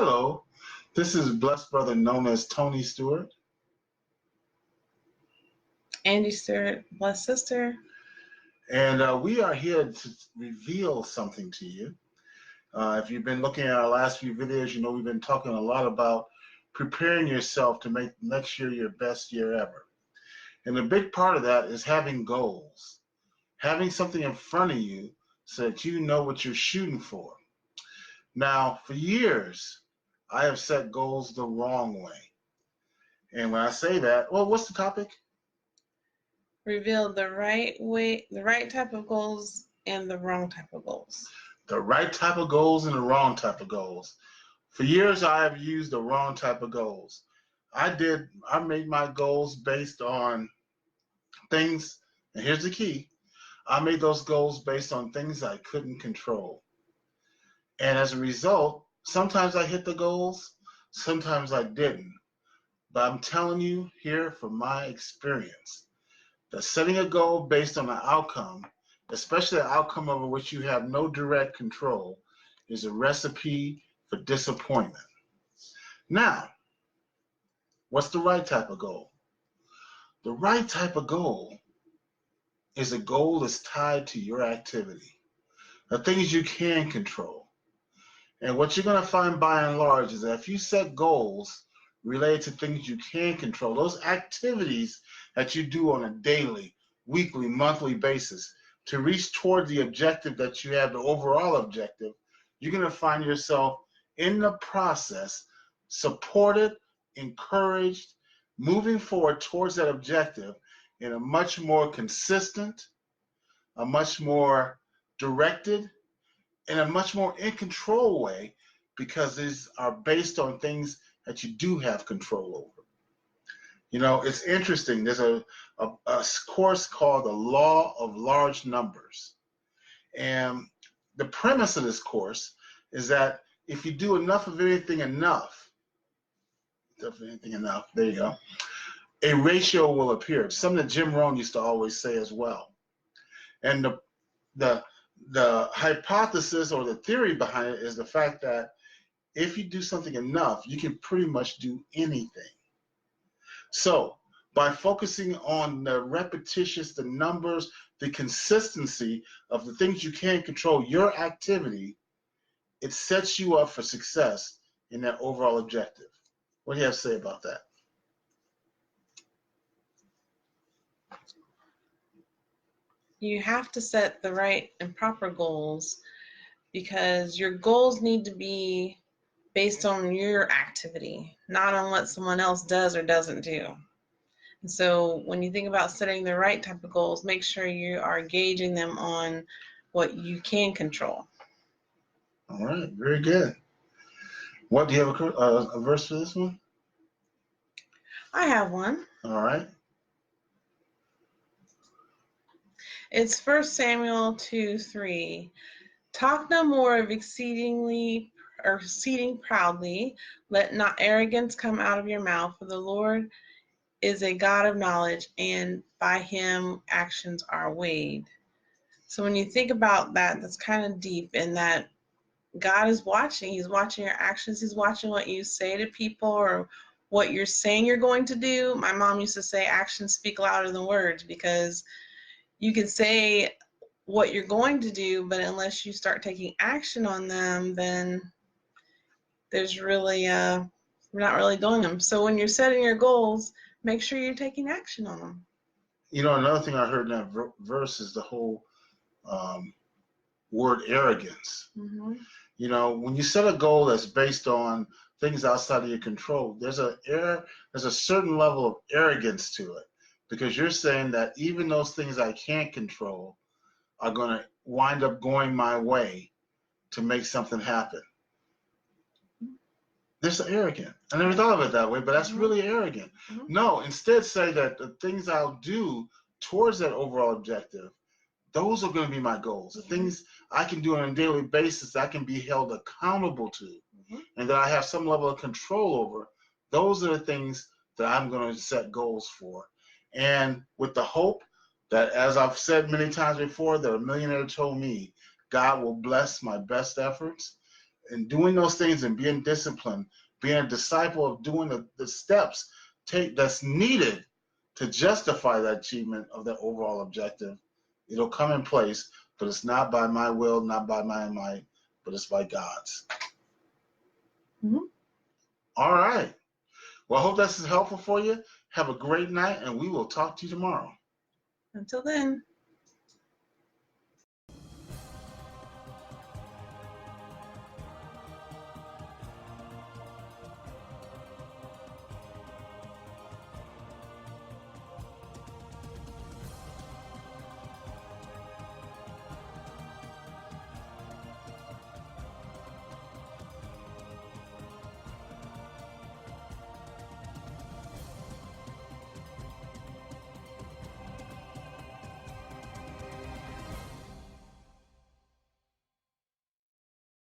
Hello, this is Blessed Brother known as Tony Stewart. Andy Stewart, blessed sister. And we are here to reveal something to you. If you've been looking at our last few videos, you know we've been talking a lot about preparing yourself to make next year your best year ever. And a big part of that is having goals, having something in front of you so that you know what you're shooting for. Now, for years, I have set goals the wrong way. And when I say that, well, what's the topic? Reveal the right way, the right type of goals and the wrong type of goals. The right type of goals and the wrong type of goals. For years, I have used the wrong type of goals. I made my goals based on things, and here's the key. I made those goals based on things I couldn't control. And as a result, sometimes I hit the goals, sometimes I didn't. But I'm telling you here from my experience that setting a goal based on an outcome, especially an outcome over which you have no direct control, is a recipe for disappointment. Now, what's the right type of goal? The right type of goal is a goal that's tied to your activity, the things you can control. And what you're going to find by and large is that if you set goals related to things you can control, those activities that you do on a daily, weekly, monthly basis to reach toward the objective that you have, the overall objective, you're going to find yourself in the process supported, encouraged, moving forward towards that objective in a much more consistent, a much more directed, in a much more in control way, because these are based on things that you do have control over. You know, it's interesting. There's a course called the Law of Large Numbers. And the premise of this course is that if you do enough of anything enough, there you go, a ratio will appear. Something that Jim Rohn used to always say as well. And the hypothesis or the theory behind it is the fact that if you do something enough, you can pretty much do anything. So by focusing on the repetitious, the numbers, the consistency of the things you can control, your activity, it sets you up for success in that overall objective. What do you have to say about that? You have to set the right and proper goals because your goals need to be based on your activity, not on what someone else does or doesn't do. And so when you think about setting the right type of goals, make sure you are gauging them on what you can control. All right, very good. What do you have a verse for this one? I have one. All right. It's 1 Samuel 2:3. Talk no more of exceeding proudly. Let not arrogance come out of your mouth, for the Lord is a God of knowledge, and by him actions are weighed. So when you think about that, that's kind of deep in that God is watching. He's watching your actions. He's watching what you say to people or what you're saying you're going to do. My mom used to say actions speak louder than words, because you can say what you're going to do, but unless you start taking action on them, then there's really we're not really doing them. So when you're setting your goals, make sure you're taking action on them. You know, another thing I heard in that verse is the whole word arrogance. Mm-hmm. You know, when you set a goal that's based on things outside of your control, there's a certain level of arrogance to it, because you're saying that even those things I can't control are going to wind up going my way to make something happen. That's arrogant. I never thought of it that way, but that's really arrogant. No, instead say that the things I'll do towards that overall objective, those are going to be my goals. The things I can do on a daily basis that I can be held accountable to, and that I have some level of control over, those are the things that I'm going to set goals for. And with the hope that, as I've said many times before, that a millionaire told me, God will bless my best efforts. and doing those things and being disciplined, being a disciple of doing the steps that's needed to justify that achievement of that overall objective, it'll come in place, but it's not by my will, not by my might, but it's by God's. Mm-hmm. All right. Well, I hope this is helpful for you. Have a great night, and we will talk to you tomorrow. Until then.